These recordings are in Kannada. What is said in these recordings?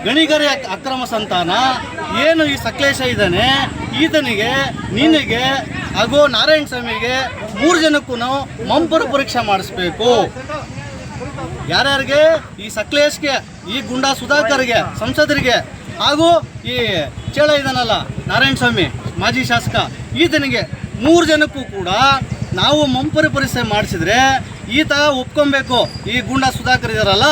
ಗಣಿಗರಿ ಅಕ್ರಮ ಸಂತಾನ ಏನು ಈ ಸಕ್ಲೇಶ ಇದ್ದಾನೆ, ಈತನಿಗೆ, ನಿನಗೆ ಹಾಗೂ ನಾರಾಯಣ ಸ್ವಾಮಿಗೆ 3 ಜನಕ್ಕೂ ನಾವು ಮಂಪರು ಪರೀಕ್ಷೆ ಮಾಡಿಸ್ಬೇಕು. ಯಾರ್ಯಾರಿಗೆ? ಈ ಸಕ್ಲೇಶ್ಗೆ, ಈ ಗುಂಡಾ ಸುಧಾಕರ್ಗೆ, ಸಂಸದರಿಗೆ, ಹಾಗೂ ಈ ಚೇಳ ಇದ್ದಾನಲ್ಲ ನಾರಾಯಣ ಸ್ವಾಮಿ ಮಾಜಿ ಶಾಸಕ, ಈತನಿಗೆ 3 ಜನಕ್ಕೂ ಕೂಡ ನಾವು ಮಂಪರು ಪರೀಕ್ಷೆ ಮಾಡಿಸಿದ್ರೆ ಈತ ಒಪ್ಕೊಬೇಕು. ಈ ಗುಂಡಾ ಸುಧಾಕರ್ ಇದಾರಲ್ಲ,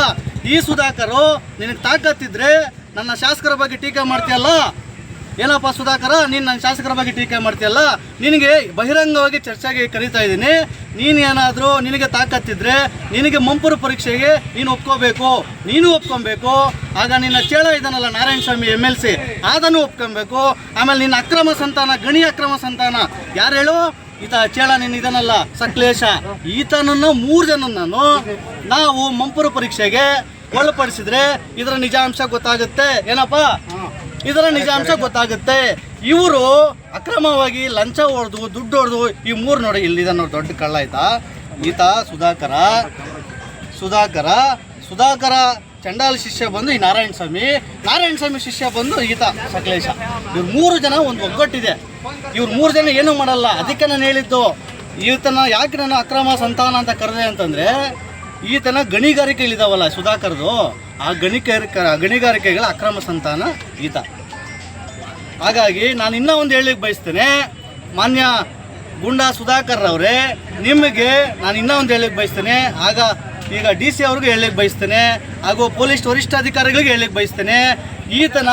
ಈ ಸುಧಾಕರು ನಿನಗೆ ತಾಕತ್ತಿದ್ರೆ ನನ್ನ ಶಾಸಕರ ಬಗ್ಗೆ ಟೀಕೆ ಮಾಡ್ತೀಯಲ್ಲ, ಏನಪ್ಪ ಸುಧಾಕರ, ನೀನು ನನ್ನ ಶಾಸಕರ ಬಗ್ಗೆ ಟೀಕೆ ಮಾಡ್ತೀಯಲ್ಲ, ನಿನಗೆ ಬಹಿರಂಗವಾಗಿ ಚರ್ಚೆಗೆ ಕರೀತಾ ಇದ್ದೀನಿ. ನೀನು ಏನಾದರೂ ನಿನಗೆ ತಾಕತ್ತಿದ್ರೆ ನಿನಗೆ ಮಂಪರು ಪರೀಕ್ಷೆಗೆ ನೀನು ಒಪ್ಕೋಬೇಕು, ನೀನು ಒಪ್ಕೊಬೇಕು. ಆಗ ನಿನ್ನ ಚೇಳ ಇದ್ದಾನಲ್ಲ ನಾರಾಯಣ ಸ್ವಾಮಿ MLC, ಅದನ್ನು ಒಪ್ಕೊಬೇಕು. ಆಮೇಲೆ ನಿನ್ನ ಅಕ್ರಮ ಸಂತಾನ, ಗಣಿ ಅಕ್ರಮ ಸಂತಾನ ಯಾರು ಹೇಳು? ಈತ ಚೇಳ ನಿನ್ನ ಇದನ್ನಲ್ಲ ಸಕ್ಲೇಶ, ಈತನನ್ನು 3 ಜನನನ್ನು ನಾವು ಮಂಪರು ಪರೀಕ್ಷೆಗೆ ಒಳಪಡಿಸಿದ್ರೆ ಇದರ ನಿಜಾಂಶ ಗೊತ್ತಾಗುತ್ತೆ. ಏನಪ್ಪ, ಇದರ ನಿಜಾಂಶ ಗೊತ್ತಾಗುತ್ತೆ. ಇವರು ಅಕ್ರಮವಾಗಿ ಲಂಚ ಹೊಡೆದು, ದುಡ್ಡು ಹೊಡೆದು, ಈ 3 ನೋಡಿ ಇಲ್ಲಿದ ನೋಡಿ ದೊಡ್ಡ ಕಳ್ಳ ಆಯ್ತಾ ಈತ ಸುಧಾಕರ ಚಂಡಾಲ ಶಿಷ್ಯ ಬಂದು ಈ ನಾರಾಯಣ ಸ್ವಾಮಿ ಶಿಷ್ಯ ಬಂದು ಈತ ಸಕ್ಲೇಶ. ಇವ್ರು 3 ಜನ ಒಂದು ಒಗ್ಗಟ್ಟಿದೆ. ಇವ್ರು 3 ಜನ ಏನೂ ಮಾಡಲ್ಲ. ಅದಕ್ಕೆ ನಾನು ಹೇಳಿದ್ದು, ಈತನ ಯಾಕೆ ನಾನು ಅಕ್ರಮ ಸಂತಾನ ಅಂತ ಕರೆದೆ ಅಂತಂದರೆ, ಈತನ ಗಣಿಗಾರಿಕೆಗಳಿದಾವಲ್ಲ ಸುಧಾಕರ್ದು, ಆ ಗಣಿಗಾರಿಕೆಗಳ ಅಕ್ರಮ ಸಂತಾನ ಈತ. ಹಾಗಾಗಿ ನಾನು ಇನ್ನೂ ಒಂದು ಹೇಳಲಿಕ್ಕೆ ಬಯಸ್ತೇನೆ, ಮಾನ್ಯ ಗುಂಡಾ ಸುಧಾಕರ್ ಅವರೇ, ನಿಮಗೆ ನಾನು ಇನ್ನೂ ಒಂದು ಹೇಳಲಿಕ್ಕೆ ಬಯಸ್ತೇನೆ. ಈಗ DC ಅವ್ರಿಗೂ ಹೇಳಲಿಕ್ಕೆ ಬಯಸ್ತೇನೆ, ಹಾಗೂ ಪೊಲೀಸ್ ವರಿಷ್ಠಾಧಿಕಾರಿಗಳಿಗೆ ಹೇಳಲಿಕ್ಕೆ ಬಯಸ್ತೇನೆ. ಈತನ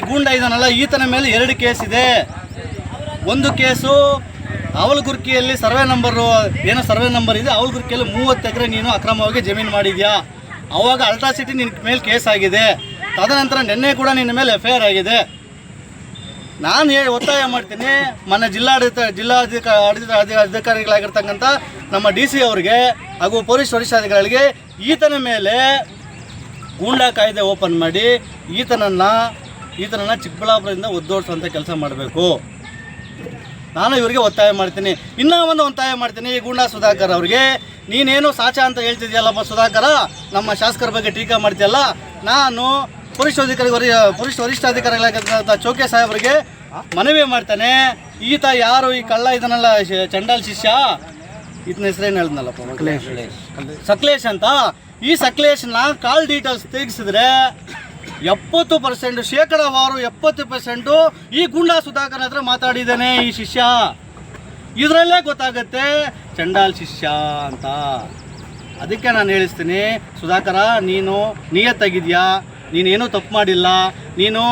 ಗುಂಡ ಇದಾನಲ್ಲ, ಈತನ ಮೇಲೆ 2 ಕೇಸ್ ಇದೆ. ಒಂದು ಕೇಸು ಅವಲಗುರ್ಕಿಯಲ್ಲಿ ಸರ್ವೆ ನಂಬರ್ ಇದೆ, ಅವಲಗುರ್ಕಿಯಲ್ಲಿ 30 ಎಕರೆ ನೀನು ಅಕ್ರಮವಾಗಿ ಜಮೀನು ಮಾಡಿದ್ಯಾ. ಅವಾಗ ಅಲ್ಟ್ರಾಸಿಟಿ ನಿನ್ನ ಮೇಲೆ ಕೇಸ್ ಆಗಿದೆ. ತದನಂತರ ನಿನ್ನೆ ಕೂಡ ನಿನ್ನ ಮೇಲೆ FIR ಆಗಿದೆ. ನಾನು ಒತ್ತಾಯ ಮಾಡ್ತೀನಿ, ಮೊನ್ನೆ ಅಧಿಕಾರಿಗಳಾಗಿರ್ತಕ್ಕಂಥ ನಮ್ಮ DC ಅವರಿಗೆ ಹಾಗೂ ಪೊಲೀಸ್ ವರಿಷ್ಠಾಧಿಕಾರಿಗಳಿಗೆ ಈತನ ಮೇಲೆ ಗೂಂಡಾ ಕಾಯ್ದೆ ಓಪನ್ ಮಾಡಿ ಈತನನ್ನು ಚಿಕ್ಕಬಳ್ಳಾಪುರದಿಂದ ಒದ್ದೋಡಿಸುವಂಥ ಕೆಲಸ ಮಾಡಬೇಕು. ನಾನು ಇವರಿಗೆ ಒತ್ತಾಯ ಮಾಡ್ತೀನಿ. ಇನ್ನೂ ಒಂದು ಒತ್ತಾಯ ಮಾಡ್ತೀನಿ, ಈ ಗುಂಡಾ ಸುಧಾಕರ್ ಅವ್ರಿಗೆ, ನೀನೇನು ಸಾಚ ಅಂತ ಹೇಳ್ತಿದ್ಯಲ್ಲಪ್ಪ ಸುಧಾಕರ, ನಮ್ಮ ಶಾಸಕರ ಬಗ್ಗೆ ಟೀಕೆ ಮಾಡ್ತೀಯಲ್ಲ, ನಾನು ಪೊಲೀಸ್ ವರಿಷ್ಠಾಧಿಕಾರಿಗಳಾಗಿರ್ತಕ್ಕಂಥ ಚೌಕೆ ಸಾಹೇಬರಿಗೆ ಮನವಿ ಮಾಡ್ತಾನೆ. ಈತ ಯಾರು ಈ ಕಳ್ಳ ಇದನ್ನಲ್ಲ ಚಂಡಾಲ್ ಶಿಷ್ಯ, ಈತನ ಹೆಸರೇನು ಹೇಳಿದ್ನಲ್ಲಪ್ಪ ಸಕ್ಲೇಶ್ ಅಂತ. ಈ ಸಕ್ಲೇಶ್ನ ಕಾಲ್ ಡೀಟೇಲ್ಸ್ ತೆಗೆಸಿದ್ರೆ 70% ಶೇಕಡಾವಾರು 70% ಈ ಗುಂಡಾ ಸುಧಾಕರ್ ಹತ್ರ ಮಾತಾಡಿದ್ದಾನೆ ಈ ಶಿಷ್ಯ. ಇದರಲ್ಲೇ ಗೊತ್ತಾಗುತ್ತೆ ಚಂಡಾಲ್ ಶಿಷ್ಯ ಅಂತ. ಅದಕ್ಕೆ ನಾನು ಹೇಳಿಸ್ತೀನಿ, ಸುಧಾಕರ, ನೀನು ನಿಯತ್ತಾಗಿದೆಯಾ, ನೀನೇನು ತಪ್ಪು ಮಾಡಿಲ್ಲ. ನೀನು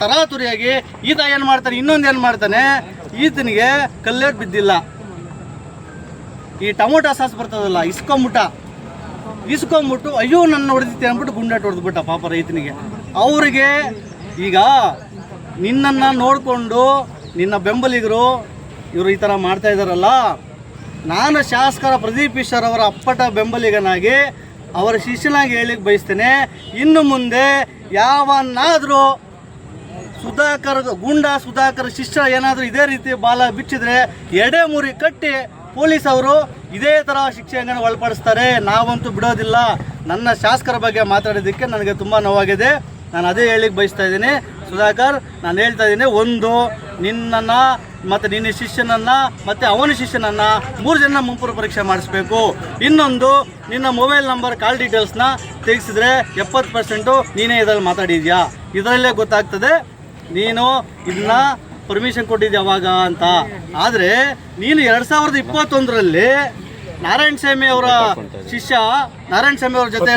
ತರಾತುರಿಯಾಗಿ ಈತ ಏನು ಮಾಡ್ತಾನೆ, ಇನ್ನೊಂದು ಏನು ಮಾಡ್ತಾನೆ, ಈತನಿಗೆ ಕಲ್ಲೇಟ್ ಬಿದ್ದಿಲ್ಲ. ಈ ಟೊಮೊಟೊ ಸಾಸ್ ಬರ್ತದಲ್ಲ, ಇಸ್ಕೊಂಬಿಟ್ಟು ಅಯ್ಯೋ ನನ್ನ ಹೊಡೆದಿತ್ತೆ ಅಂದ್ಬಿಟ್ಟು ಗುಂಡಾಟ ಹೊಡೆದ್ಬಿಟ್ಟ ಪಾಪ ರೈತನಿಗೆ. ಅವರಿಗೆ ಈಗ ನಿನ್ನನ್ನು ನೋಡಿಕೊಂಡು ನಿನ್ನ ಬೆಂಬಲಿಗರು ಇವರು ಈ ಥರ ಮಾಡ್ತಾ ಇದ್ದಾರಲ್ಲ, ನಾನು ಶಾಸಕರ ಪ್ರದೀಪ್ ಈಶ್ವರ್ ಅವರ ಅಪ್ಪಟ ಬೆಂಬಲಿಗನಾಗಿ ಅವರ ಶಿಷ್ಯನಾಗಿ ಹೇಳಿಕ್ಕೆ ಬಯಸ್ತೇನೆ, ಇನ್ನು ಮುಂದೆ ಯಾವನ್ನಾದರೂ ಗುಂಡಾ ಸುಧಾಕರ್ ಶಿಷ್ಯ ಏನಾದರೂ ಇದೇ ರೀತಿ ಬಾಲ ಬಿಚ್ಚಿದ್ರೆ ಎಡೆಮುರಿ ಕಟ್ಟಿ ಪೊಲೀಸ್ ಅವರು ಇದೇ ಥರ ಶಿಕ್ಷೆಯನ್ನು ಒಳಪಡಿಸ್ತಾರೆ. ನಾವಂತೂ ಬಿಡೋದಿಲ್ಲ. ನನ್ನ ಶಾಸಕರ ಬಗ್ಗೆ ಮಾತಾಡೋದಕ್ಕೆ ನನಗೆ ತುಂಬ ನೋವಾಗಿದೆ. ನಾನು ಅದೇ ಹೇಳಿಕ್ಕೆ ಬಯಸ್ತಾ ಇದ್ದೀನಿ. ಸುಧಾಕರ್, ನಾನು ಹೇಳ್ತಾ ಇದ್ದೀನಿ, ಒಂದು ನಿನ್ನನ್ನು ಮತ್ತು ನಿನ್ನ ಶಿಷ್ಯನನ್ನು ಮತ್ತು ಅವನ ಶಿಷ್ಯನನ್ನು 3 ಜನ ಮುಂಪೂರ್ವ ಪರೀಕ್ಷೆ ಮಾಡಿಸ್ಬೇಕು. ಇನ್ನೊಂದು, ನಿನ್ನ ಮೊಬೈಲ್ ನಂಬರ್ ಕಾಲ್ ಡೀಟೇಲ್ಸ್ನ ತೆಗೆಸಿದ್ರೆ 70% ನೀನೇ ಇದರಲ್ಲಿ ಮಾತಾಡಿದ್ಯಾ. ಇದರಲ್ಲೇ ಗೊತ್ತಾಗ್ತದೆ ನೀನು ಇದನ್ನ ಪರ್ಮಿಷನ್ ಕೊಟ್ಟಿದ್ದೆ ಅವಾಗ ಅಂತ. ಆದರೆ ನೀನು 2021ರಲ್ಲಿ ನಾರಾಯಣ ಸ್ವಾಮಿ ಅವರ ಶಿಷ್ಯ, ನಾರಾಯಣ ಸ್ವಾಮಿ ಅವ್ರ ಜೊತೆ